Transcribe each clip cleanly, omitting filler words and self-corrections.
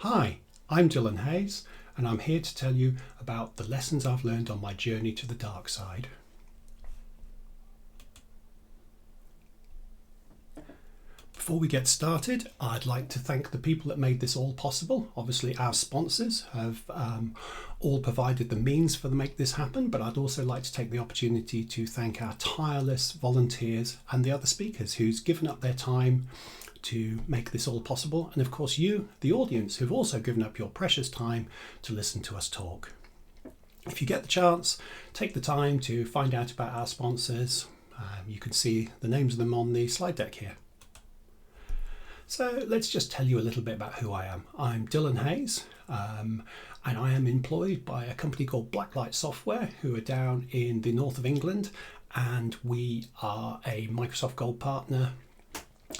Hi, I'm Dylan Hayes, and I'm here to tell you about the lessons I've learned on my journey to the dark side. Before we get started, I'd like to thank the people that made this all possible. Obviously, our sponsors have all provided the means for make this happen, but I'd also like to take the opportunity to thank our tireless volunteers and the other speakers who's given up their time to make this all possible, and of course you, the audience, who've also given up your precious time to listen to us talk. If you get the chance, take the time to find out about our sponsors. You can see the names of them on the slide deck here. So let's just tell you a little bit about who I am. I'm Dylan Hayes, and I am employed by a company called Blacklight Software, who are down in the north of England, and we are a Microsoft Gold partner.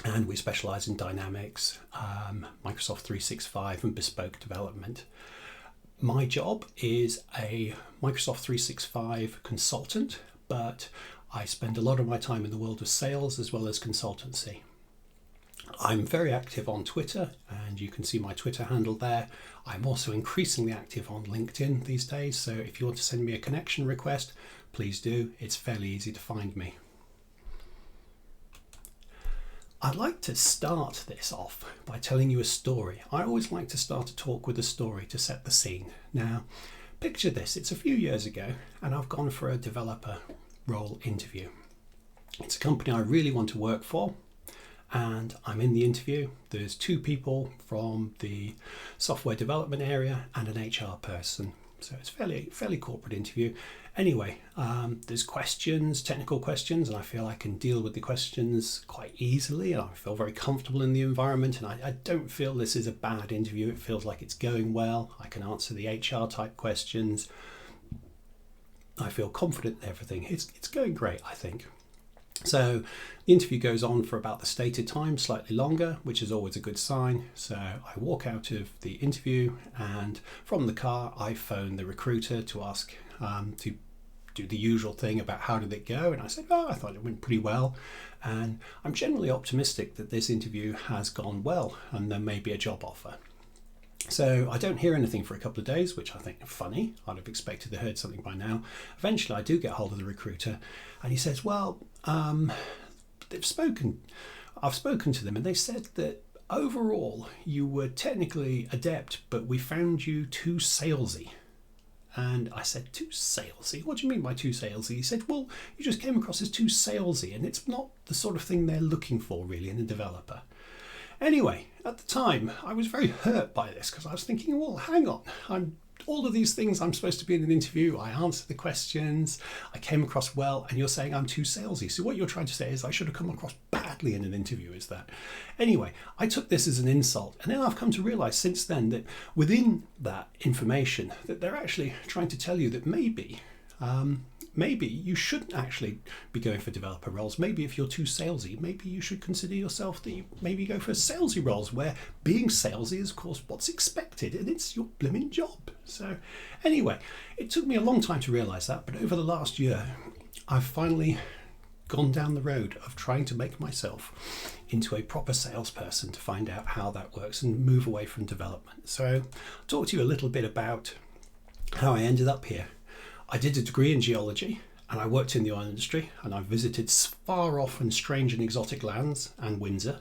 And we specialise in Dynamics, Microsoft 365 and bespoke development. My job is a Microsoft 365 consultant, but I spend a lot of my time in the world of sales as well as consultancy. I'm very active on Twitter, and you can see my Twitter handle there. I'm also increasingly active on LinkedIn these days, so if you want to send me a connection request, please do. It's fairly easy to find me. I'd like to start this off by telling you a story. I always like to start a talk with a story to set the scene. Now, picture this. It's a few years ago, and I've gone for a developer role interview. It's a company I really want to work for, and I'm in the interview. There's two people from the software development area and an HR person. So it's fairly corporate interview. Anyway, there's questions, technical questions, and I feel I can deal with the questions quite easily, and I feel very comfortable in the environment, and I don't feel this is a bad interview. It feels like it's going well. I can answer the HR type questions. I feel confident in everything. It's going great, I think. So the interview goes on for about the stated time, slightly longer, which is always a good sign. So I walk out of the interview, and from the car I phone the recruiter to ask to do the usual thing about how did it go, and I said, I thought it went pretty well, and I'm generally optimistic that this interview has gone well and there may be a job offer. So I don't hear anything for a couple of days, which I think is funny. I'd have expected to have heard something by now. Eventually I do get hold of the recruiter, and he says, I've spoken to them, and they said that overall you were technically adept, but we found you too salesy. And I said, too salesy? What do you mean by too salesy? He said, well, you just came across as too salesy, and it's not the sort of thing they're looking for really in a developer. Anyway, at the time, I was very hurt by this, because I was thinking, well, hang on, all of these things I'm supposed to be in an interview, I answered the questions, I came across well, and you're saying I'm too salesy. So what you're trying to say is I should have come across badly in an interview, is that? Anyway, I took this as an insult, and then I've come to realise since then that within that information that they're actually trying to tell you that maybe you shouldn't actually be going for developer roles. Maybe if you're too salesy, maybe you should consider yourself that you maybe go for salesy roles, where being salesy is of course what's expected, and it's your blimmin' job. So anyway, it took me a long time to realise that, but over the last year I've finally gone down the road of trying to make myself into a proper salesperson to find out how that works and move away from development. So I'll talk to you a little bit about how I ended up here. I did a degree in geology, and I worked in the oil industry, and I visited far off and strange and exotic lands and Windsor.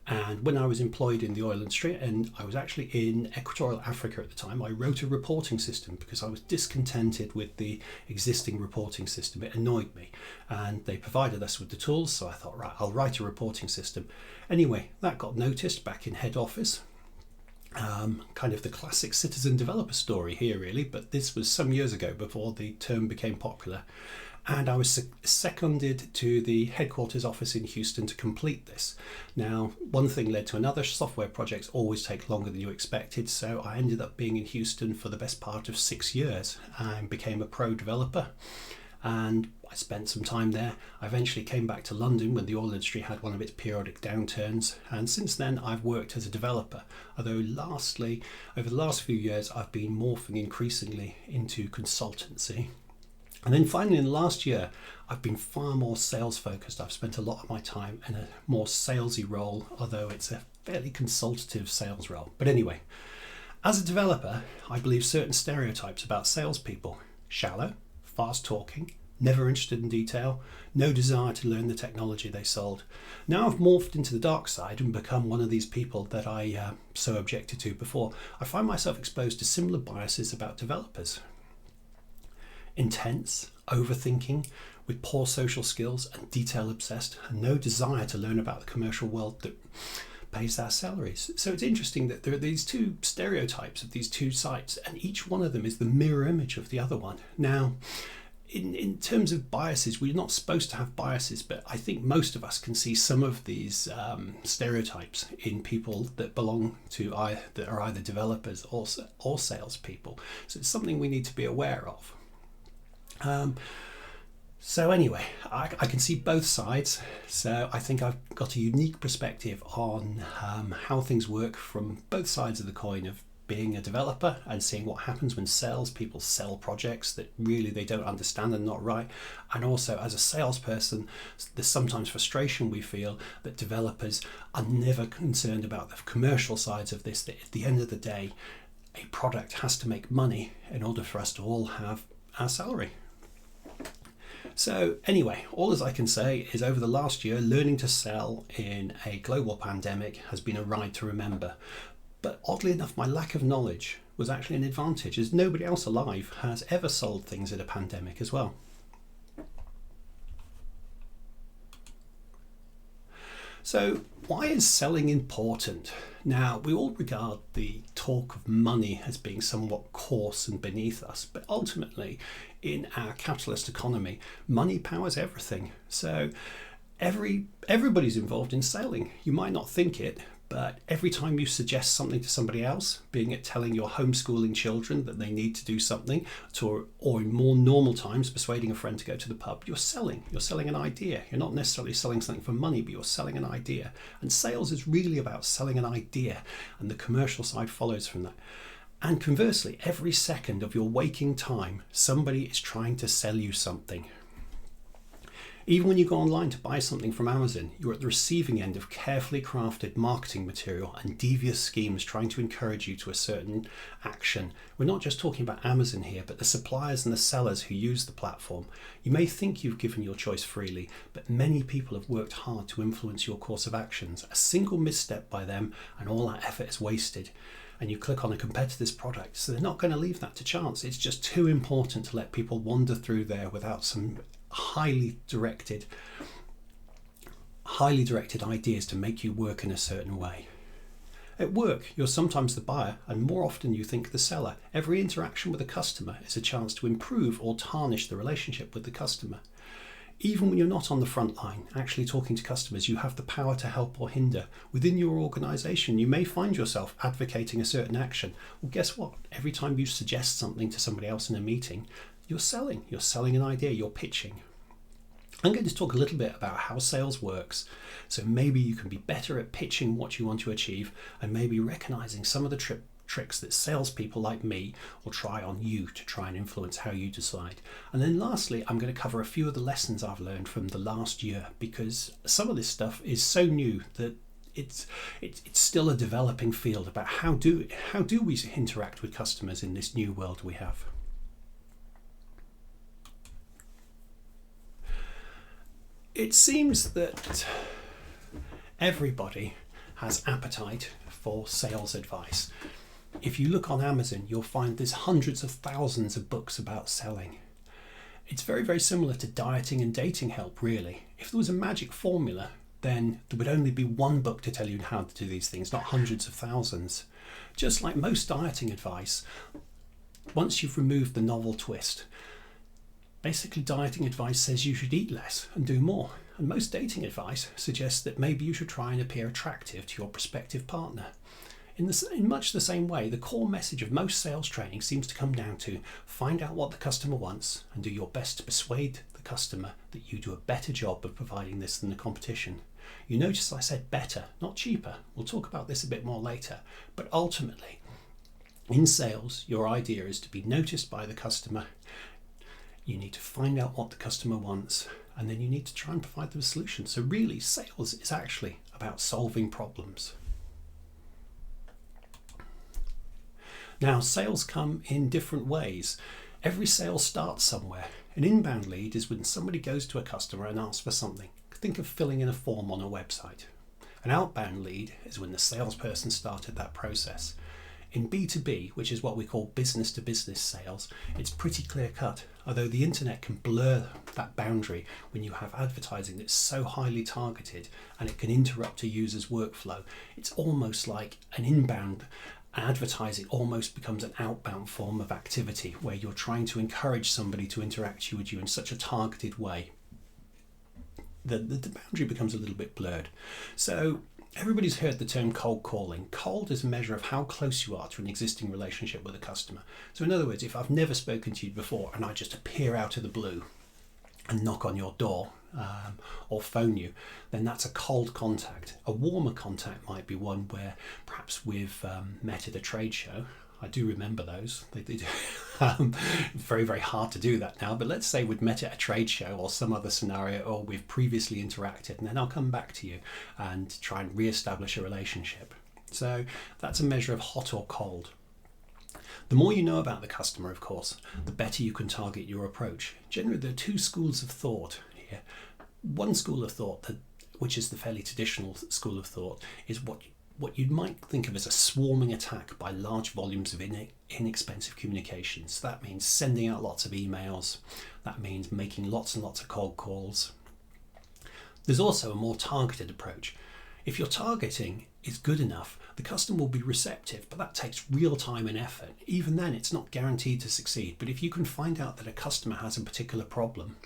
And when I was employed in the oil industry, and I was actually in Equatorial Africa at the time, I wrote a reporting system because I was discontented with the existing reporting system. It annoyed me, and they provided us with the tools, so I thought, right, I'll write a reporting system. Anyway, that got noticed back in head office. Kind of the classic citizen developer story here really, but this was some years ago before the term became popular, and I was seconded to the headquarters office in Houston to complete this. Now, one thing led to another. Software projects always take longer than you expected, so I ended up being in Houston for the best part of 6 years and became a pro developer. And I spent some time there. I eventually came back to London when the oil industry had one of its periodic downturns, and since then I've worked as a developer, although lastly, over the last few years I've been morphing increasingly into consultancy. And then finally in the last year I've been far more sales focused. I've spent a lot of my time in a more salesy role, although it's a fairly consultative sales role. But anyway, As a developer, I believe certain stereotypes about salespeople: shallow, fast talking, never interested in detail, no desire to learn the technology they sold. Now I've morphed into the dark side and become one of these people that I so objected to before. I find myself exposed to similar biases about developers. Intense, overthinking, with poor social skills and detail obsessed, and no desire to learn about the commercial world that pays their salaries. So it's interesting that there are these two stereotypes of these two sides, and each one of them is the mirror image of the other one. Now, in terms of biases, we're not supposed to have biases, but I think most of us can see some of these stereotypes in people that belong to that are either developers or salespeople. So it's something we need to be aware of. So anyway, I can see both sides. So I think I've got a unique perspective on how things work from both sides of the coin of being a developer and seeing what happens when salespeople sell projects that really they don't understand and not right. And also as a salesperson, there's sometimes frustration we feel that developers are never concerned about the commercial sides of this, that at the end of the day, a product has to make money in order for us to all have our salary. So anyway, all as I can say is over the last year, learning to sell in a global pandemic has been a ride to remember. But oddly enough, my lack of knowledge was actually an advantage, as nobody else alive has ever sold things in a pandemic as well. So why is selling important? Now, we all regard the talk of money as being somewhat coarse and beneath us, but ultimately in our capitalist economy, money powers everything. So everybody's involved in selling. You might not think it, but every time you suggest something to somebody else, being it telling your homeschooling children that they need to do something, or in more normal times, persuading a friend to go to the pub, you're selling. You're selling an idea. You're not necessarily selling something for money, but you're selling an idea. And sales is really about selling an idea, and the commercial side follows from that. And conversely, every second of your waking time, somebody is trying to sell you something. Even when you go online to buy something from Amazon, you're at the receiving end of carefully crafted marketing material and devious schemes trying to encourage you to a certain action. We're not just talking about Amazon here, but the suppliers and the sellers who use the platform. You may think you've given your choice freely, but many people have worked hard to influence your course of actions. A single misstep by them and all that effort is wasted. And you click on a competitor's product, so they're not going to leave that to chance. It's just too important to let people wander through there without some highly directed ideas to make you work in a certain way. At work, you're sometimes the buyer and more often you think the seller. Every interaction with a customer is a chance to improve or tarnish the relationship with the customer. Even when you're not on the front line, actually talking to customers, you have the power to help or hinder. Within your organisation, you may find yourself advocating a certain action. Well, guess what? Every time you suggest something to somebody else in a meeting, you're selling. You're selling an idea. You're pitching. I'm going to talk a little bit about how sales works. So maybe you can be better at pitching what you want to achieve and maybe recognising some of the tricks that salespeople like me will try on you to try and influence how you decide. And then lastly, I'm going to cover a few of the lessons I've learned from the last year, because some of this stuff is so new that it's still a developing field about how do we interact with customers in this new world we have. It seems that everybody has appetite for sales advice. If you look on Amazon, you'll find there's hundreds of thousands of books about selling. It's very, very similar to dieting and dating help, really. If there was a magic formula, then there would only be one book to tell you how to do these things, not hundreds of thousands. Just like most dieting advice, once you've removed the novel twist, basically dieting advice says you should eat less and do more. And most dating advice suggests that maybe you should try and appear attractive to your prospective partner. In much the same way, the core message of most sales training seems to come down to find out what the customer wants and do your best to persuade the customer that you do a better job of providing this than the competition. You notice I said better, not cheaper. We'll talk about this a bit more later. But ultimately, in sales, your idea is to be noticed by the customer. You need to find out what the customer wants, and then you need to try and provide them a solution. So really, sales is actually about solving problems. Now, sales come in different ways. Every sale starts somewhere. An inbound lead is when somebody goes to a customer and asks for something. Think of filling in a form on a website. An outbound lead is when the salesperson started that process. In B2B, which is what we call business to business sales, it's pretty clear cut, although the internet can blur that boundary when you have advertising that's so highly targeted and it can interrupt a user's workflow. It's almost like an inbound advertising almost becomes an outbound form of activity where you're trying to encourage somebody to interact with you in such a targeted way. The boundary becomes a little bit blurred. So everybody's heard the term cold calling. Cold is a measure of how close you are to an existing relationship with a customer. So in other words, if I've never spoken to you before and I just appear out of the blue and knock on your door or phone you, then that's a cold contact. A warmer contact might be one where perhaps we've met at a trade show. I do remember those. They did very, very hard to do that now. But let's say we'd met at a trade show or some other scenario, or we've previously interacted, and then I'll come back to you and try and re-establish a relationship. So that's a measure of hot or cold. The more you know about the customer, of course, the better you can target your approach. Generally, there are two schools of thought here. One school of thought, which is the fairly traditional school of thought, is what you might think of as a swarming attack by large volumes of inexpensive communications. That means sending out lots of emails. That means making lots and lots of cold calls. There's also a more targeted approach. If your targeting is good enough, the customer will be receptive, but that takes real time and effort. Even then, it's not guaranteed to succeed. But if you can find out that a customer has a particular problem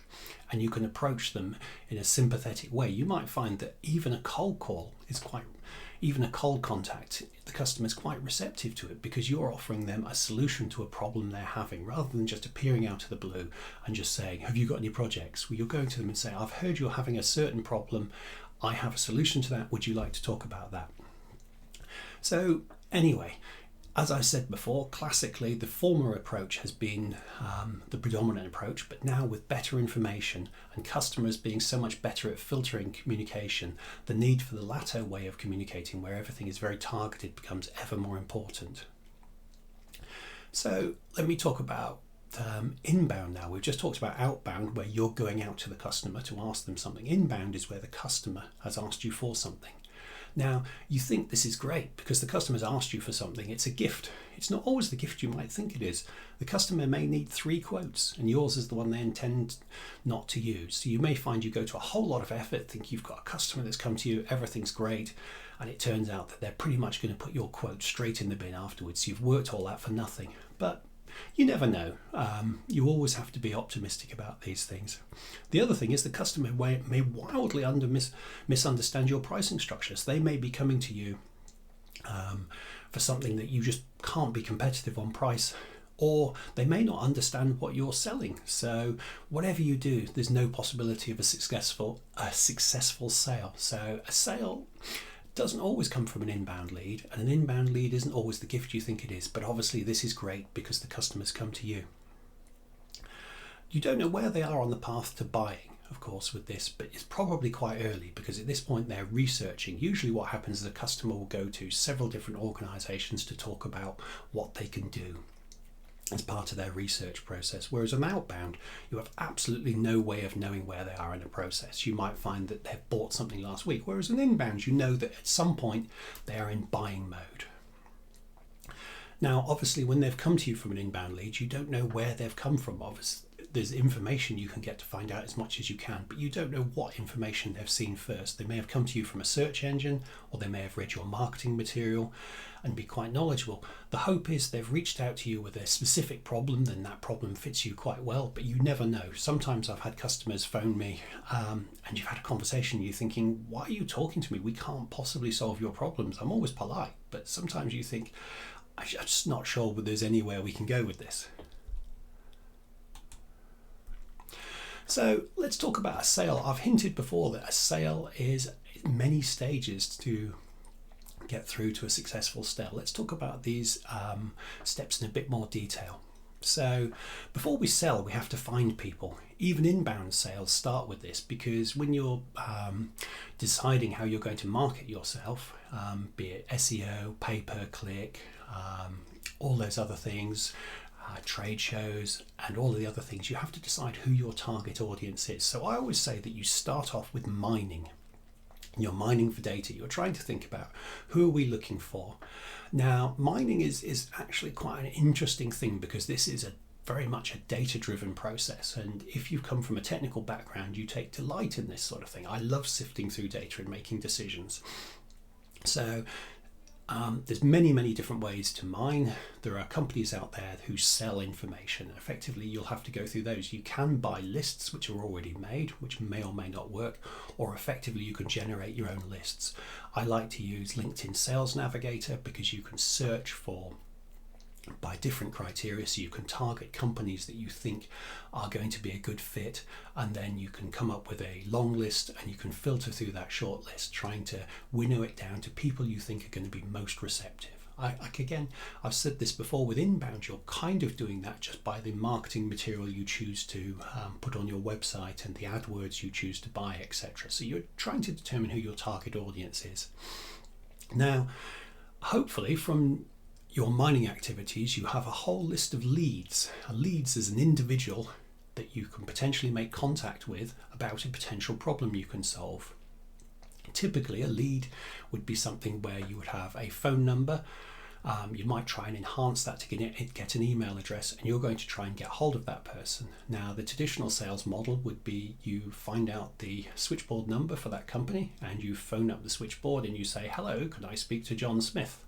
and you can approach them in a sympathetic way, you might find that even a cold contact, the customer is quite receptive to it because you're offering them a solution to a problem they're having, rather than just appearing out of the blue and just saying, have you got any projects? Well, you're going to them and say, I've heard you're having a certain problem. I have a solution to that. Would you like to talk about that? So anyway, as I said before, classically the former approach has been the predominant approach, but now with better information and customers being so much better at filtering communication, the need for the latter way of communicating, where everything is very targeted, becomes ever more important. So let me talk about inbound now. We've just talked about outbound, where you're going out to the customer to ask them something. Inbound is where the customer has asked you for something. Now, you think this is great because the customer's asked you for something. It's a gift. It's not always the gift you might think it is. The customer may need 3 quotes and yours is the one they intend not to use. So you may find you go to a whole lot of effort, think you've got a customer that's come to you, everything's great, and it turns out that they're pretty much going to put your quote straight in the bin afterwards. So you've worked all that for nothing. But you never know. You always have to be optimistic about these things. The other thing is the customer may wildly misunderstand your pricing structures. They may be coming to you for something that you just can't be competitive on price, or they may not understand what you're selling. So whatever you do, there's no possibility of a successful sale. So a sale doesn't always come from an inbound lead, and an inbound lead isn't always the gift you think it is, but obviously this is great because the customers come to you. You don't know where they are on the path to buying, of course, with this, but it's probably quite early because at this point they're researching. Usually what happens is a customer will go to several different organisations to talk about what they can do as part of their research process, whereas an outbound, you have absolutely no way of knowing where they are in the process. You might find that they've bought something last week, whereas an inbound, you know that at some point they are in buying mode. Now, obviously, when they've come to you from an inbound lead, you don't know where they've come from. Obviously, there's information you can get to find out as much as you can, but you don't know what information they've seen first. They may have come to you from a search engine, or they may have read your marketing material and be quite knowledgeable. The hope is they've reached out to you with a specific problem, then that problem fits you quite well, but you never know. Sometimes I've had customers phone me and you've had a conversation, you're thinking, why are you talking to me? We can't possibly solve your problems. I'm always polite, but sometimes you think, I'm just not sure whether there's anywhere we can go with this. So let's talk about a sale. I've hinted before that a sale is many stages to get through to a successful sale. Let's talk about these steps in a bit more detail. So before we sell, we have to find people. Even inbound sales start with this, because when you're deciding how you're going to market yourself, be it SEO, pay-per-click, all those other things, trade shows and all of the other things, you have to decide who your target audience is. So I always say that you start off with mining. You're mining for data. You're trying to think about, who are we looking for? Now, mining is actually quite an interesting thing, because this is very much a data-driven process. And if you come from a technical background, you take delight in this sort of thing. I love sifting through data and making decisions. So there's many different ways to mine. There are companies out there who sell information. Effectively, you'll have to go through those. You can buy lists which are already made, which may or may not work, or effectively you can generate your own lists. I like to use LinkedIn Sales Navigator, because you can search for by different criteria, so you can target companies that you think are going to be a good fit, and then you can come up with a long list and you can filter through that short list, trying to winnow it down to people you think are going to be most receptive. I've said this before, with inbound, you're kind of doing that just by the marketing material you choose to put on your website and the AdWords you choose to buy, etc. So you're trying to determine who your target audience is. Now, hopefully from your mining activities, you have a whole list of leads. A leads is an individual that you can potentially make contact with about a potential problem you can solve. Typically, a lead would be something where you would have a phone number. You might try and enhance that to get an email address, and you're going to try and get hold of that person. Now, the traditional sales model would be you find out the switchboard number for that company, and you phone up the switchboard and you say, "Hello, can I speak to John Smith?"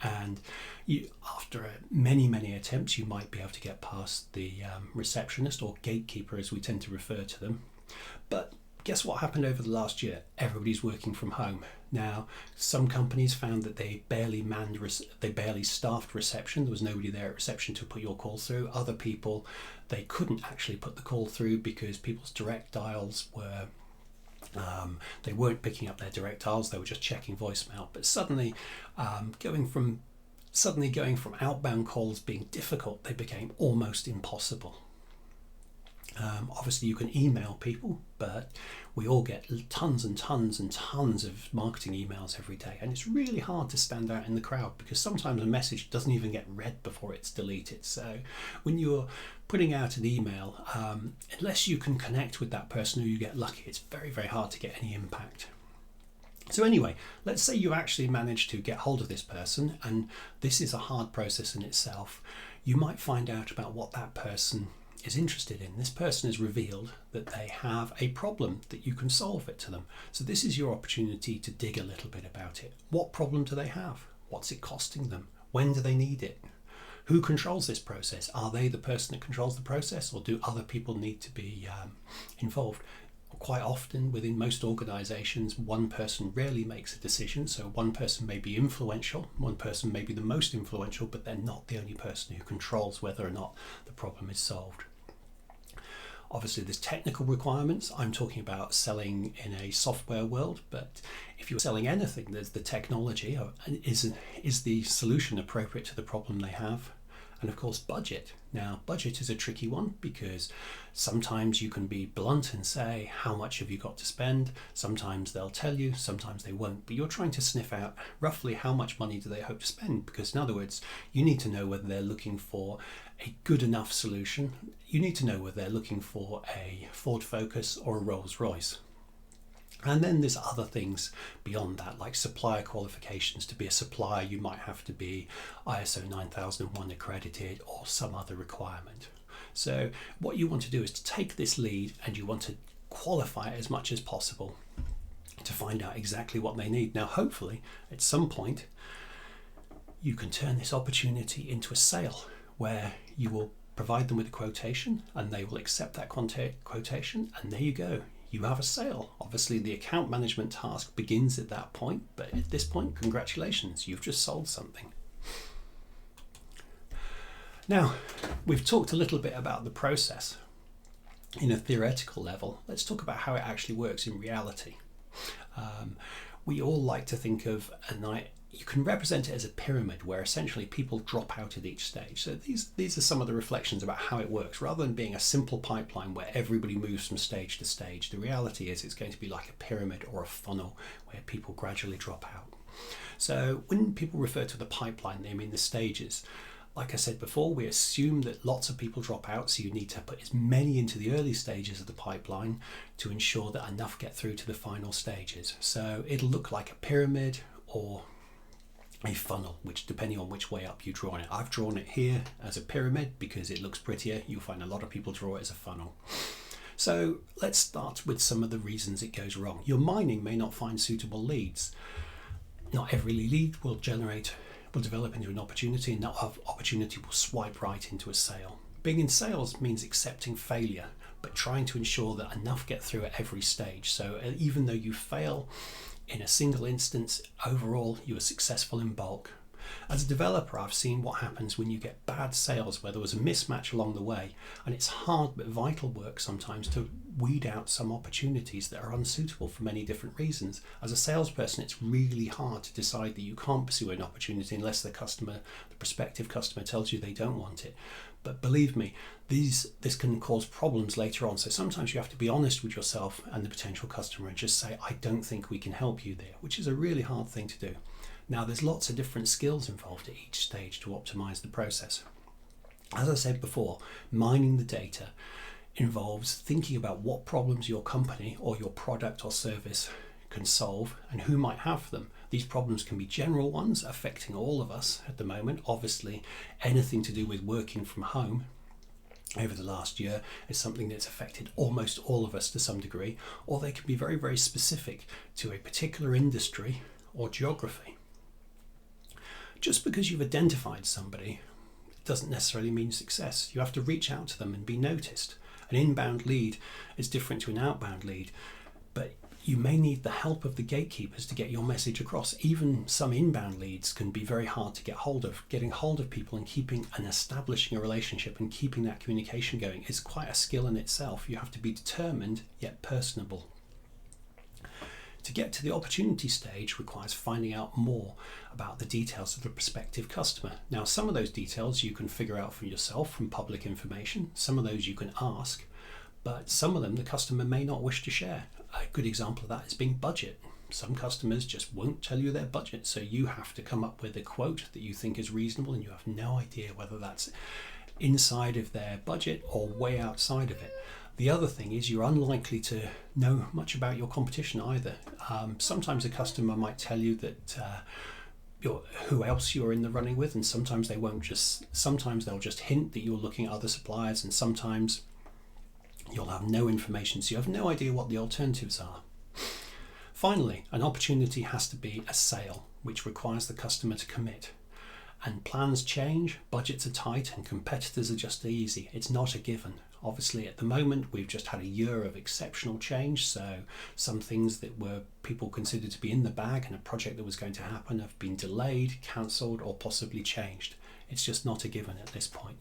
And after many attempts, you might be able to get past the receptionist, or gatekeeper as we tend to refer to them. But guess what happened over the last year? Everybody's working from home. Now, some companies found that they barely staffed reception. There was nobody there at reception to put your call through. Other people, they couldn't actually put the call through because people's direct dials were they weren't picking up their direct dials, they were just checking voicemail. But suddenly going from outbound calls being difficult, they became almost impossible. Obviously you can email people, but we all get tons and tons and tons of marketing emails every day, and it's really hard to stand out in the crowd, because sometimes a message doesn't even get read before it's deleted. So when you're putting out an email, unless you can connect with that person or you get lucky, it's very hard to get any impact. So anyway, let's say you actually managed to get hold of this person, and this is a hard process in itself. You might find out about what that person is interested in. This person has revealed that they have a problem that you can solve it to them. So this is your opportunity to dig a little bit about it. What problem do they have? What's it costing them? When do they need it? Who controls this process? Are they the person that controls the process, or do other people need to be involved? Quite often within most organizations, one person rarely makes a decision. So one person may be influential, one person may be the most influential, but they're not the only person who controls whether or not the problem is solved. Obviously there's technical requirements. I'm talking about selling in a software world, but if you're selling anything, there's the technology. Is the solution appropriate to the problem they have? And of course, budget. Now, budget is a tricky one, because sometimes you can be blunt and say, how much have you got to spend? Sometimes they'll tell you, sometimes they won't. But you're trying to sniff out roughly how much money do they hope to spend, because in other words, you need to know whether they're looking for a good enough solution. You need to know whether they're looking for a Ford Focus or a Rolls Royce. And then there's other things beyond that, like supplier qualifications. To be a supplier, you might have to be ISO 9001 accredited or some other requirement. So what you want to do is to take this lead and you want to qualify it as much as possible to find out exactly what they need. Now, hopefully, at some point, you can turn this opportunity into a sale where you will provide them with a quotation and they will accept that quotation, and there you go. You have a sale. Obviously, the account management task begins at that point, but at this point, congratulations, you've just sold something. Now, we've talked a little bit about the process in a theoretical level. Let's talk about how it actually works in reality. We all like to think of you can represent it as a pyramid where essentially people drop out at each stage. So these are some of the reflections about how it works. Rather than being a simple pipeline where everybody moves from stage to stage, the reality is it's going to be like a pyramid or a funnel where people gradually drop out. So when people refer to the pipeline, they mean the stages. Like I said before, we assume that lots of people drop out, so you need to put as many into the early stages of the pipeline to ensure that enough get through to the final stages. So it'll look like a pyramid or a funnel, which depending on which way up you draw it. I've drawn it here as a pyramid because it looks prettier. You'll find a lot of people draw it as a funnel. So let's start with some of the reasons it goes wrong. Your mining may not find suitable leads. Not every lead will develop into an opportunity, and that opportunity will swipe right into a sale. Being in sales means accepting failure, but trying to ensure that enough get through at every stage. So even though you fail in a single instance, overall you are successful in bulk. As a developer, I've seen what happens when you get bad sales where there was a mismatch along the way, and it's hard but vital work sometimes to weed out some opportunities that are unsuitable for many different reasons. As a salesperson, it's really hard to decide that you can't pursue an opportunity unless the prospective customer tells you they don't want it. But believe me, this can cause problems later on. So sometimes you have to be honest with yourself and the potential customer and just say, I don't think we can help you there, which is a really hard thing to do. Now, there's lots of different skills involved at each stage to optimize the process. As I said before, mining the data involves thinking about what problems your company or your product or service can solve and who might have them. These problems can be general ones affecting all of us at the moment. Obviously, anything to do with working from home over the last year is something that's affected almost all of us to some degree, or they can be very, very specific to a particular industry or geography. Just because you've identified somebody doesn't necessarily mean success. You have to reach out to them and be noticed. An inbound lead is different to an outbound lead, but you may need the help of the gatekeepers to get your message across. Even some inbound leads can be very hard to get hold of. Getting hold of people and keeping and establishing a relationship and keeping that communication going is quite a skill in itself. You have to be determined yet personable. To get to the opportunity stage requires finding out more about the details of the prospective customer. Now, some of those details you can figure out for yourself from public information. Some of those you can ask, but some of them the customer may not wish to share. A good example of that is being budget. Some customers just won't tell you their budget, so you have to come up with a quote that you think is reasonable, and you have no idea whether that's inside of their budget or way outside of it. The other thing is you're unlikely to know much about your competition either. Sometimes a customer might tell you that who else you're in the running with, and sometimes they won't. Sometimes they'll just hint that you're looking at other suppliers, and sometimes you'll have no information, so you have no idea what the alternatives are. Finally, an opportunity has to be a sale, which requires the customer to commit. And plans change, budgets are tight, and competitors are just easy. It's not a given. Obviously, at the moment, we've just had a year of exceptional change, so some things that were people considered to be in the bag and a project that was going to happen have been delayed, cancelled, or possibly changed. It's just not a given at this point.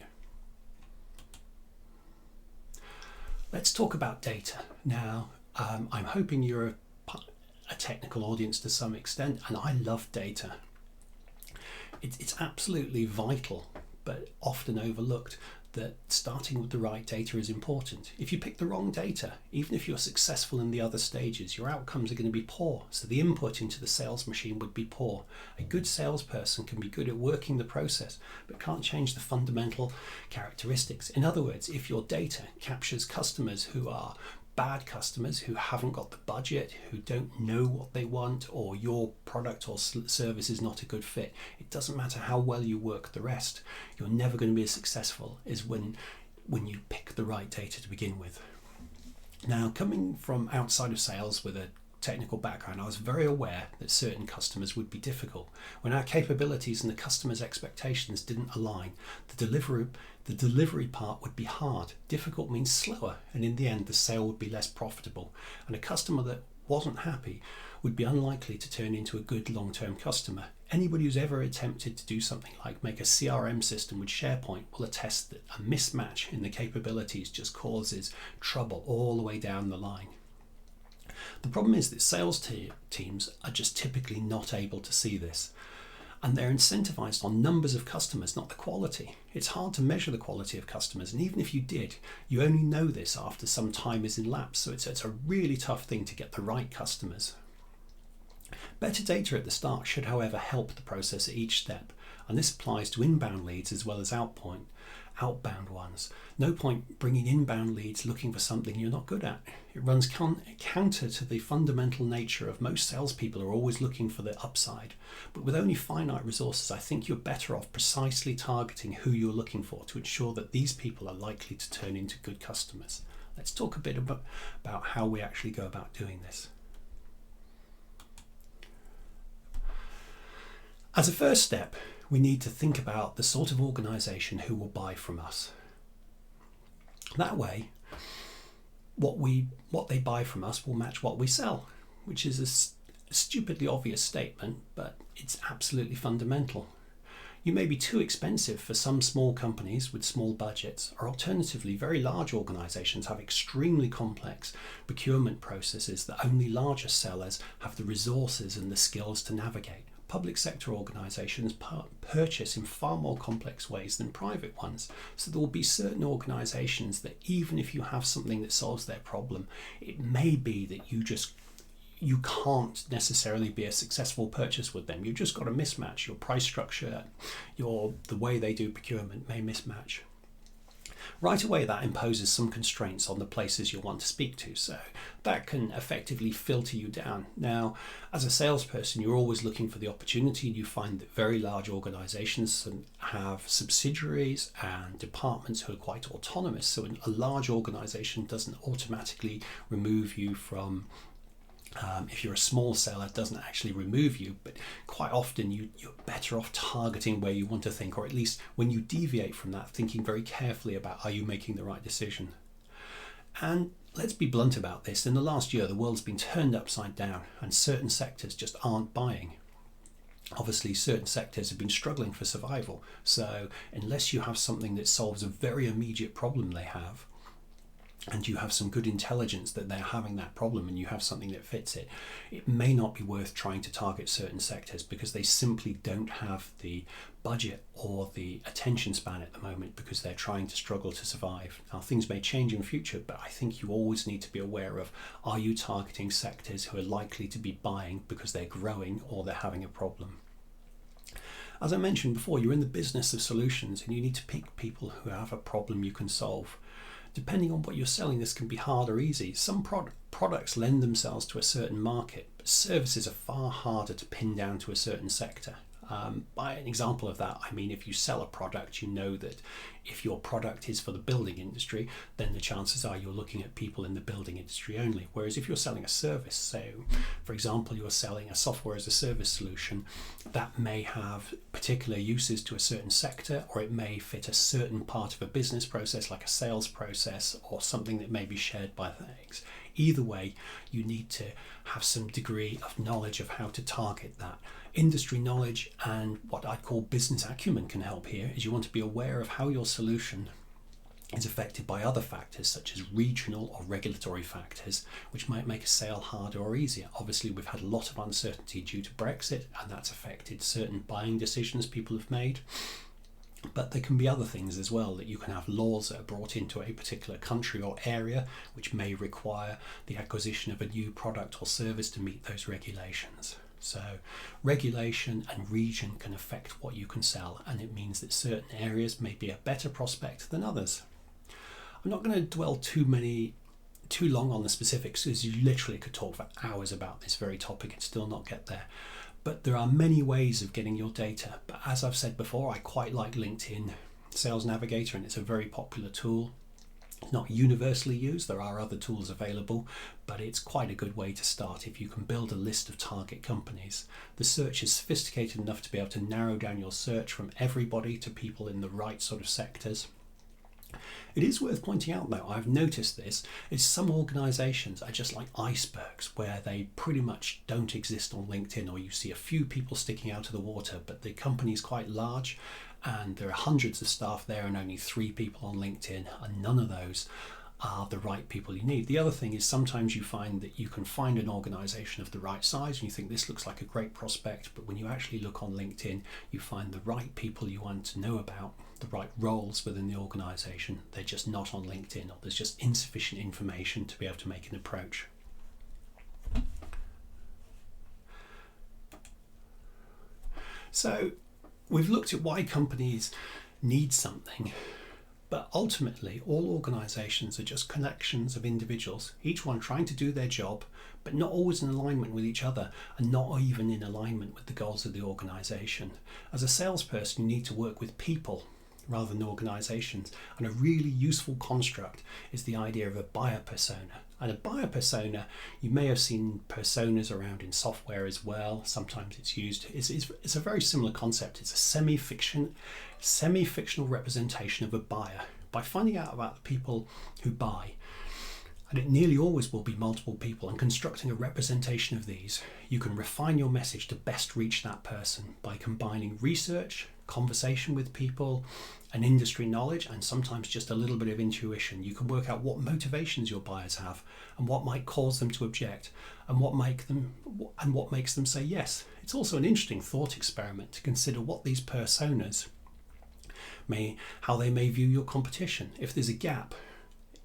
Let's talk about data. Now, I'm hoping you're a technical audience to some extent, and I love data. It's absolutely vital, but often overlooked, that starting with the right data is important. If you pick the wrong data, even if you're successful in the other stages, your outcomes are going to be poor. So the input into the sales machine would be poor. A good salesperson can be good at working the process, but can't change the fundamental characteristics. In other words, if your data captures customers who are bad customers, who haven't got the budget, who don't know what they want, or your product or service is not a good fit, it doesn't matter how well you work the rest. You're never going to be as successful as when you pick the right data to begin with. Now, coming from outside of sales with a technical background, I was very aware that certain customers would be difficult. When our capabilities and the customer's expectations didn't align, the delivery part would be hard. Difficult means slower, and in the end the sale would be less profitable. And a customer that wasn't happy would be unlikely to turn into a good long-term customer. Anybody who's ever attempted to do something like make a CRM system with SharePoint will attest that a mismatch in the capabilities just causes trouble all the way down the line. The problem is that sales teams are just typically not able to see this. And they're incentivized on numbers of customers, not the quality. It's hard to measure the quality of customers, and even if you did, you only know this after some time is elapsed, so it's a really tough thing to get the right customers. Better data at the start should, however, help the process at each step, and this applies to inbound leads as well as outbound ones. No point bringing inbound leads looking for something you're not good at. It runs counter to the fundamental nature of most salespeople are always looking for the upside. But with only finite resources, I think you're better off precisely targeting who you're looking for to ensure that these people are likely to turn into good customers. Let's talk a bit about how we actually go about doing this. As a first step, we need to think about the sort of organisation who will buy from us. That way, what they buy from us will match what we sell, which is a stupidly obvious statement, but it's absolutely fundamental. You may be too expensive for some small companies with small budgets, or alternatively, very large organisations have extremely complex procurement processes that only larger sellers have the resources and the skills to navigate. Public sector organisations purchase in far more complex ways than private ones, so there will be certain organisations that even if you have something that solves their problem, it may be that you can't necessarily be a successful purchase with them. You've just got a mismatch. Your price structure, the way they do procurement may mismatch. Right away, that imposes some constraints on the places you'll want to speak to, so that can effectively filter you down. Now, as a salesperson, you're always looking for the opportunity, and you find that very large organisations have subsidiaries and departments who are quite autonomous, so a large organisation doesn't automatically remove you from if you're a small seller, it doesn't actually remove you, but quite often you're better off targeting where you want to think, or at least when you deviate from that, thinking very carefully about are you making the right decision. And let's be blunt about this. In the last year, the world's been turned upside down and certain sectors just aren't buying. Obviously, certain sectors have been struggling for survival. So unless you have something that solves a very immediate problem they have, and you have some good intelligence that they're having that problem and you have something that fits it, it may not be worth trying to target certain sectors because they simply don't have the budget or the attention span at the moment because they're trying to struggle to survive. Now, things may change in future, but I think you always need to be aware of, are you targeting sectors who are likely to be buying because they're growing or they're having a problem? As I mentioned before, you're in the business of solutions and you need to pick people who have a problem you can solve. Depending on what you're selling, this can be hard or easy. Some products lend themselves to a certain market, but services are far harder to pin down to a certain sector. By an example of that, I mean if you sell a product, you know that if your product is for the building industry, then the chances are you're looking at people in the building industry only. Whereas if you're selling a service, so for example, you're selling a software as a service solution, that may have particular uses to a certain sector, or it may fit a certain part of a business process like a sales process or something that may be shared by things. Either way, you need to have some degree of knowledge of how to target that. Industry knowledge and what I'd call business acumen can help here, as you want to be aware of how your solution is affected by other factors such as regional or regulatory factors, which might make a sale harder or easier. Obviously, we've had a lot of uncertainty due to Brexit, and that's affected certain buying decisions people have made. But there can be other things as well, that you can have laws that are brought into a particular country or area which may require the acquisition of a new product or service to meet those regulations. So regulation and region can affect what you can sell, and it means that certain areas may be a better prospect than others. I'm not going to dwell too long on the specifics, as you literally could talk for hours about this very topic and still not get there. But there are many ways of getting your data. But as I've said before, I quite like LinkedIn Sales Navigator, and it's a very popular tool. It's not universally used. There are other tools available, but it's quite a good way to start if you can build a list of target companies. The search is sophisticated enough to be able to narrow down your search from everybody to people in the right sort of sectors. It is worth pointing out, though, I've noticed this, is some organisations are just like icebergs, where they pretty much don't exist on LinkedIn, or you see a few people sticking out of the water, but the company is quite large and there are hundreds of staff there and only 3 people on LinkedIn, and none of those are the right people you need. The other thing is sometimes you find that you can find an organisation of the right size and you think this looks like a great prospect, but when you actually look on LinkedIn, you find the right people you want to know about, the right roles within the organisation. They're just not on LinkedIn, or there's just insufficient information to be able to make an approach. So we've looked at why companies need something, but ultimately all organisations are just collections of individuals, each one trying to do their job, but not always in alignment with each other and not even in alignment with the goals of the organisation. As a salesperson, you need to work with people rather than organisations, and a really useful construct is the idea of a buyer persona. And a buyer persona, you may have seen personas around in software as well. Sometimes it's used. It's a very similar concept. It's a semi-fictional representation of a buyer. By finding out about the people who buy, and it nearly always will be multiple people, and constructing a representation of these, you can refine your message to best reach that person by combining research, conversation with people, and industry knowledge, and sometimes just a little bit of intuition. You can work out what motivations your buyers have and what might cause them to object and what makes them say yes. It's also an interesting thought experiment to consider what these personas how they may view your competition. If there's a gap,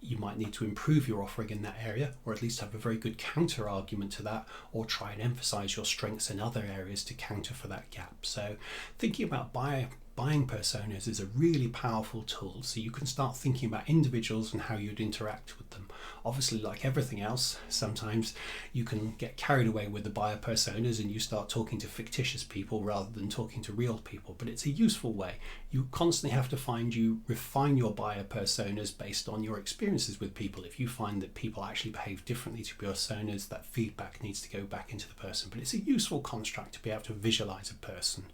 you might need to improve your offering in that area, or at least have a very good counter argument to that, or try and emphasize your strengths in other areas to counter for that gap. So thinking about buying personas is a really powerful tool, so you can start thinking about individuals and how you'd interact with them. Obviously, like everything else, sometimes you can get carried away with the buyer personas and you start talking to fictitious people rather than talking to real people, but it's a useful way. You constantly have to refine your buyer personas based on your experiences with people. If you find that people actually behave differently to personas, that feedback needs to go back into the person, but it's a useful construct to be able to visualize a person.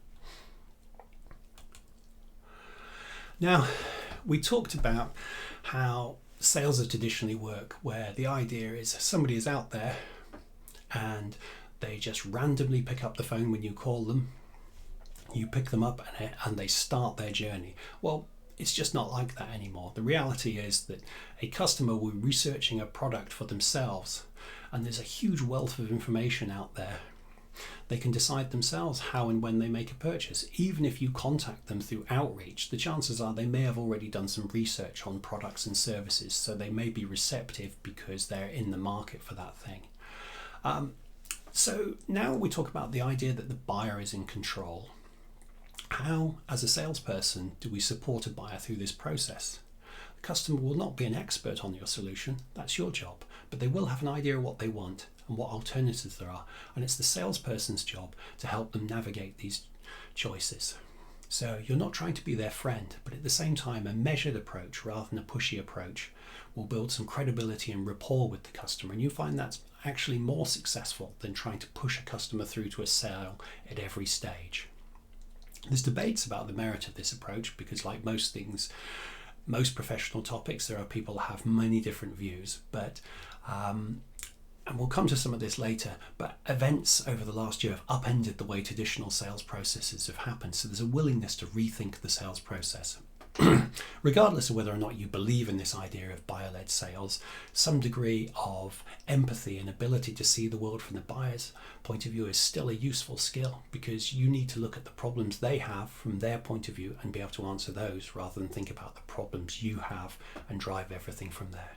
Now, we talked about how sales have traditionally work, where the idea is somebody is out there and they just randomly pick up the phone when you call them. You pick them up and they start their journey. Well, it's just not like that anymore. The reality is that a customer will be researching a product for themselves, and there's a huge wealth of information out there. They can decide themselves how and when they make a purchase. Even if you contact them through outreach, the chances are they may have already done some research on products and services, so they may be receptive because they're in the market for that thing. So now we talk about the idea that the buyer is in control. How, as a salesperson, do we support a buyer through this process? The customer will not be an expert on your solution, that's your job, but they will have an idea of what they want and what alternatives there are, and it's the salesperson's job to help them navigate these choices. So you're not trying to be their friend, but at the same time, a measured approach rather than a pushy approach will build some credibility and rapport with the customer, and you find that's actually more successful than trying to push a customer through to a sale at every stage. There's debates about the merit of this approach because, like most things, most professional topics, there are people that have many different views, but and we'll come to some of this later, but events over the last year have upended the way traditional sales processes have happened. So there's a willingness to rethink the sales process. Regardless of whether or not you believe in this idea of buyer-led sales, some degree of empathy and ability to see the world from the buyer's point of view is still a useful skill, because you need to look at the problems they have from their point of view and be able to answer those rather than think about the problems you have and drive everything from there.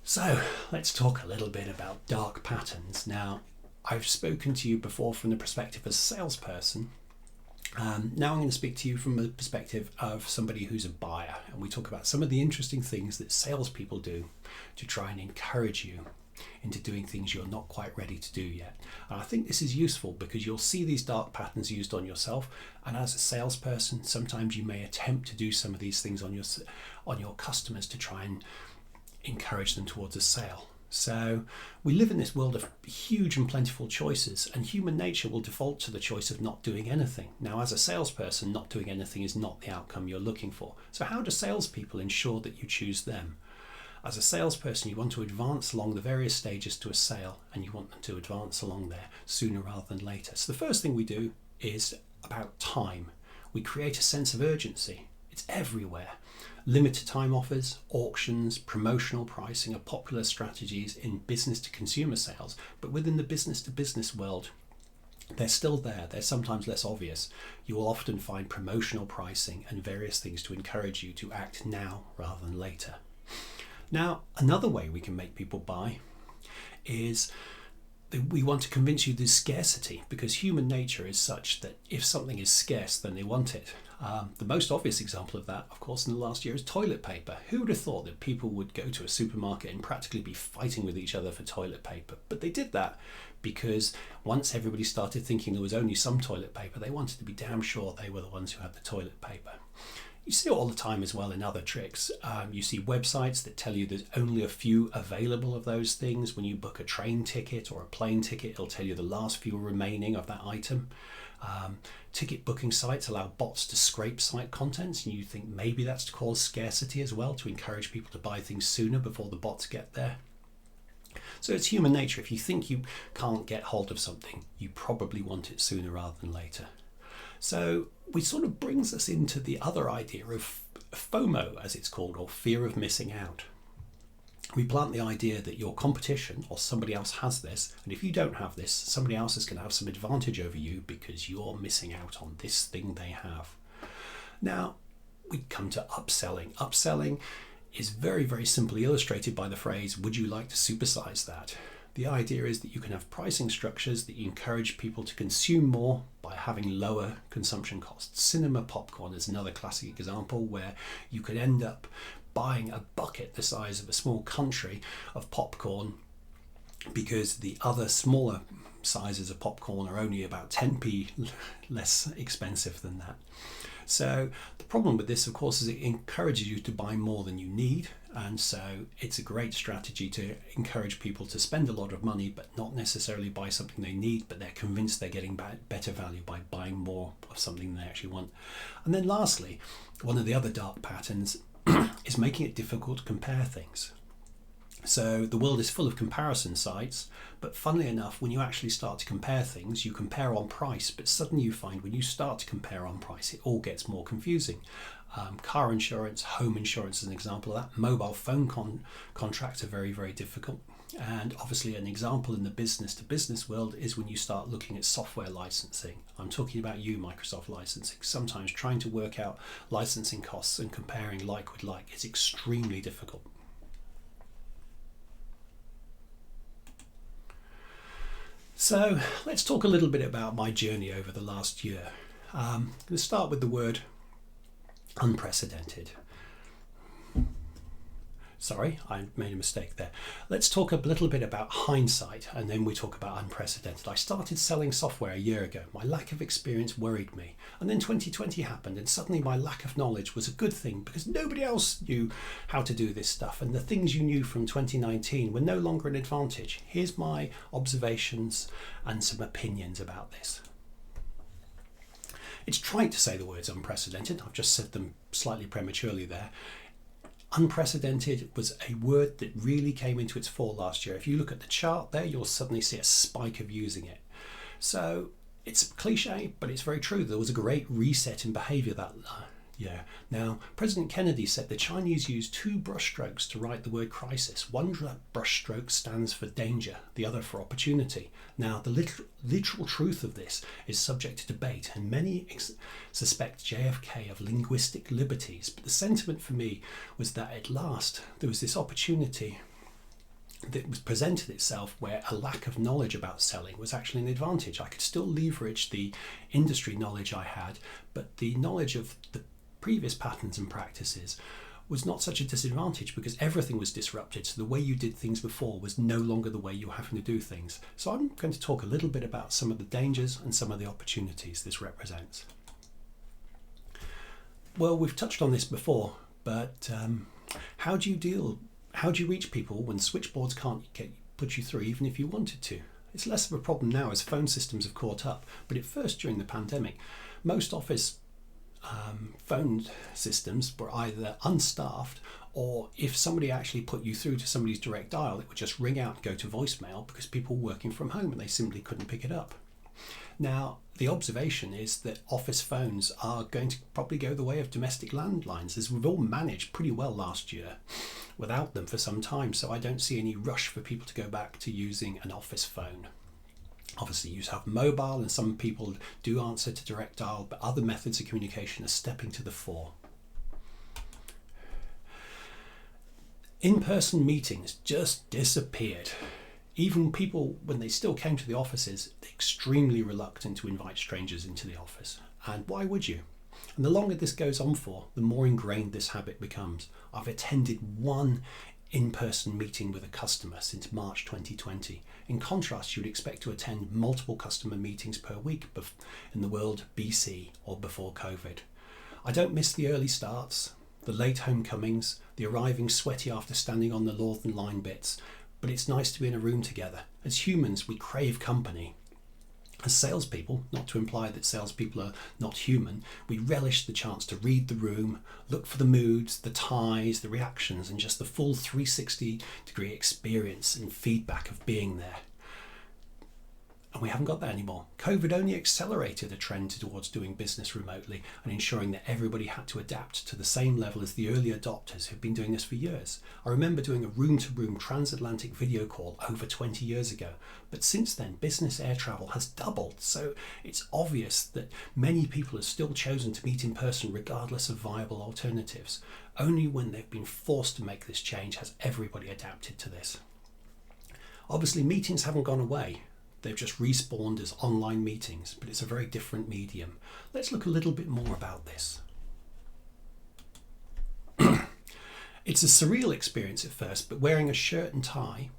So let's talk a little bit about dark patterns. Now, I've spoken to you before from the perspective of a salesperson. Now I'm going to speak to you from the perspective of somebody who's a buyer, and we talk about some of the interesting things that salespeople do to try and encourage you into doing things you're not quite ready to do yet. And I think this is useful because you'll see these dark patterns used on yourself, and as a salesperson, sometimes you may attempt to do some of these things on your customers to try and encourage them towards a sale. So we live in this world of huge and plentiful choices, and human nature will default to the choice of not doing anything. Now, as a salesperson, not doing anything is not the outcome you're looking for. So how do salespeople ensure that you choose them? As a salesperson, you want to advance along the various stages to a sale, and you want them to advance along there sooner rather than later. So the first thing we do is about time. We create a sense of urgency. It's everywhere. Limited time offers, auctions, promotional pricing are popular strategies in business to consumer sales, but within the business to business world, they're still there. They're sometimes less obvious. You will often find promotional pricing and various things to encourage you to act now rather than later. Now, another way we can make people buy is that we want to convince you there's scarcity, because human nature is such that if something is scarce, then they want it. The most obvious example of that, of course, in the last year is toilet paper. Who would have thought that people would go to a supermarket and practically be fighting with each other for toilet paper? But they did that because once everybody started thinking there was only some toilet paper, they wanted to be damn sure they were the ones who had the toilet paper. You see it all the time as well in other tricks. You see websites that tell you there's only a few available of those things. When you book a train ticket or a plane ticket, it'll tell you the last few remaining of that item. Ticket booking sites allow bots to scrape site contents, and you think maybe that's to cause scarcity as well, to encourage people to buy things sooner before the bots get there. So it's human nature. If you think you can't get hold of something, you probably want it sooner rather than later. So it sort of brings us into the other idea of FOMO, as it's called, or fear of missing out. We plant the idea that your competition or somebody else has this, and if you don't have this, somebody else is going to have some advantage over you because you're missing out on this thing they have. Now, we come to upselling. Upselling is very, very simply illustrated by the phrase, would you like to supersize that? The idea is that you can have pricing structures that you encourage people to consume more by having lower consumption costs. Cinema popcorn is another classic example where you could end up buying a bucket the size of a small country of popcorn because the other smaller sizes of popcorn are only about 10p less expensive than that. So the problem with this, of course, is it encourages you to buy more than you need, and so it's a great strategy to encourage people to spend a lot of money but not necessarily buy something they need, but they're convinced they're getting better value by buying more of something they actually want. And then lastly, one of the other dark patterns is making it difficult to compare things. So the world is full of comparison sites, but funnily enough, when you actually start to compare things, you compare on price, but suddenly you find when you start to compare on price, it all gets more confusing. Car insurance, home insurance is an example of that. Mobile phone contracts are very, very difficult. And obviously an example in the business to business world is when you start looking at software licensing. I'm talking about Microsoft licensing. Sometimes trying to work out licensing costs and comparing like with like is extremely difficult. So let's talk a little bit about my journey over the last year. I'm going to start with the word unprecedented. Sorry, I made a mistake there. Let's talk a little bit about hindsight, and then we talk about unprecedented. I started selling software a year ago. My lack of experience worried me. And then 2020 happened, and suddenly my lack of knowledge was a good thing because nobody else knew how to do this stuff. And the things you knew from 2019 were no longer an advantage. Here's my observations and some opinions about this. It's trite to say the words unprecedented. I've just said them slightly prematurely there. Unprecedented was a word that really came into its fore last year. If you look at the chart there, you'll suddenly see a spike of using it. So it's cliche, but it's very true. There was a great reset in behaviour that year. Now, President Kennedy said the Chinese used two brushstrokes to write the word crisis. One brushstroke stands for danger, the other for opportunity. Now, the literal truth of this is subject to debate, and many suspect JFK of linguistic liberties. But the sentiment for me was that at last there was this opportunity that was presented itself where a lack of knowledge about selling was actually an advantage. I could still leverage the industry knowledge I had, but the knowledge of the previous patterns and practices was not such a disadvantage because everything was disrupted. So the way you did things before was no longer the way you're having to do things. So I'm going to talk a little bit about some of the dangers and some of the opportunities this represents. Well, we've touched on this before, but how do you reach people when switchboards can't put you through even if you wanted to? It's less of a problem now as phone systems have caught up, but at first during the pandemic, most office phone systems were either unstaffed, or if somebody actually put you through to somebody's direct dial, it would just ring out and go to voicemail because people were working from home and they simply couldn't pick it up. Now, the observation is that office phones are going to probably go the way of domestic landlines, as we've all managed pretty well last year without them for some time, so I don't see any rush for people to go back to using an office phone. Obviously, you have mobile, and some people do answer to direct dial, but other methods of communication are stepping to the fore. In-person meetings just disappeared. Even people, when they still came to the offices, they're extremely reluctant to invite strangers into the office. And why would you? And the longer this goes on for, the more ingrained this habit becomes. I've attended one in-person meeting with a customer since March 2020. In contrast, you would expect to attend multiple customer meetings per week in the world BC or before COVID. I don't miss the early starts, the late homecomings, the arriving sweaty after standing on the Northern Line bits, but it's nice to be in a room together. As humans, we crave company. As salespeople, not to imply that salespeople are not human, we relish the chance to read the room, look for the moods, the ties, the reactions, and just the full 360-degree experience and feedback of being there. And we haven't got that anymore. COVID only accelerated a trend towards doing business remotely and ensuring that everybody had to adapt to the same level as the early adopters who've been doing this for years. I remember doing a room-to-room transatlantic video call over 20 years ago, but since then business air travel has doubled, so it's obvious that many people have still chosen to meet in person regardless of viable alternatives. Only when they've been forced to make this change has everybody adapted to this. Obviously, meetings haven't gone away. They've just respawned as online meetings, but it's a very different medium. Let's look a little bit more about this. It's a surreal experience at first, but wearing a shirt and tie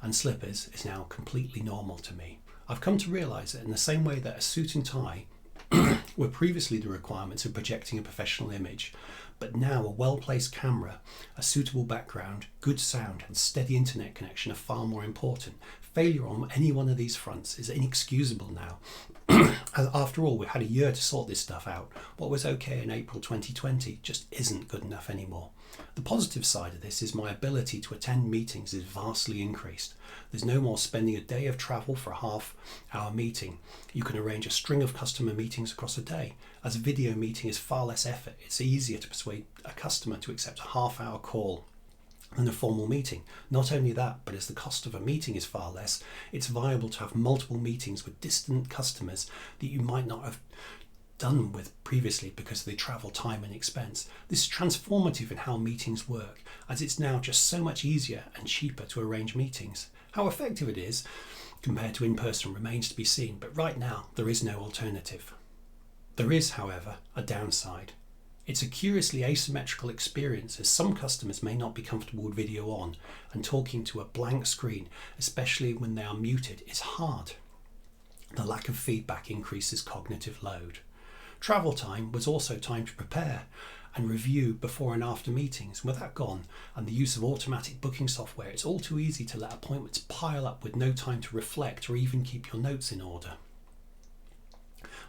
and slippers is now completely normal to me. I've come to realise that in the same way that a suit and tie were previously the requirements of projecting a professional image, but now a well-placed camera, a suitable background, good sound and steady internet connection are far more important. Failure on any one of these fronts is inexcusable now. After all, we've had a year to sort this stuff out. What was okay in April 2020 just isn't good enough anymore. The positive side of this is my ability to attend meetings is vastly increased. There's no more spending a day of travel for a half-hour meeting. You can arrange a string of customer meetings across a day. As a video meeting is far less effort, it's easier to persuade a customer to accept a half-hour call than a formal meeting. Not only that, but as the cost of a meeting is far less, it's viable to have multiple meetings with distant customers that you might not have done with previously because of the travel time and expense. This is transformative in how meetings work, as it's now just so much easier and cheaper to arrange meetings. How effective it is compared to in-person remains to be seen, but right now there is no alternative. There is, however, a downside. It's a curiously asymmetrical experience, as some customers may not be comfortable with video on, and talking to a blank screen, especially when they are muted, is hard. The lack of feedback increases cognitive load. Travel time was also time to prepare and review before and after meetings. With that gone, and the use of automatic booking software, it's all too easy to let appointments pile up with no time to reflect or even keep your notes in order.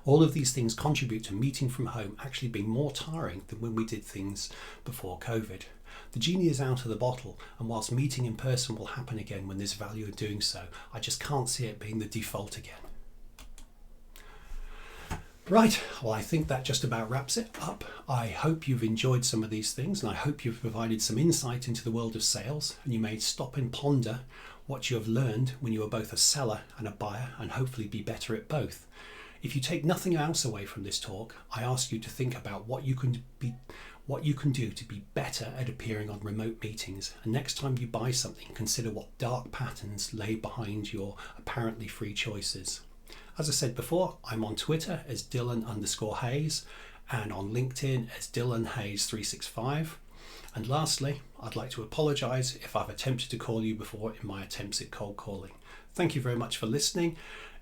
All of these things contribute to meeting from home actually being more tiring than when we did things before COVID. The genie is out of the bottle, and whilst meeting in person will happen again when there's value in doing so, I just can't see it being the default again. Right, well, I think that just about wraps it up. I hope you've enjoyed some of these things, and I hope you've provided some insight into the world of sales, and you may stop and ponder what you have learned when you are both a seller and a buyer, and hopefully be better at both. If you take nothing else away from this talk, I ask you to think about what you can do to be better at appearing on remote meetings, and next time you buy something, consider what dark patterns lay behind your apparently free choices. As I said before, I'm on Twitter as Dylan_Hayes and on LinkedIn as DylanHayes365. And lastly, I'd like to apologise if I've attempted to call you before in my attempts at cold calling. Thank you very much for listening.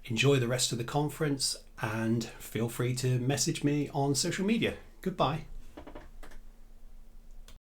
Enjoy the rest of the conference and feel free to message me on social media. Goodbye.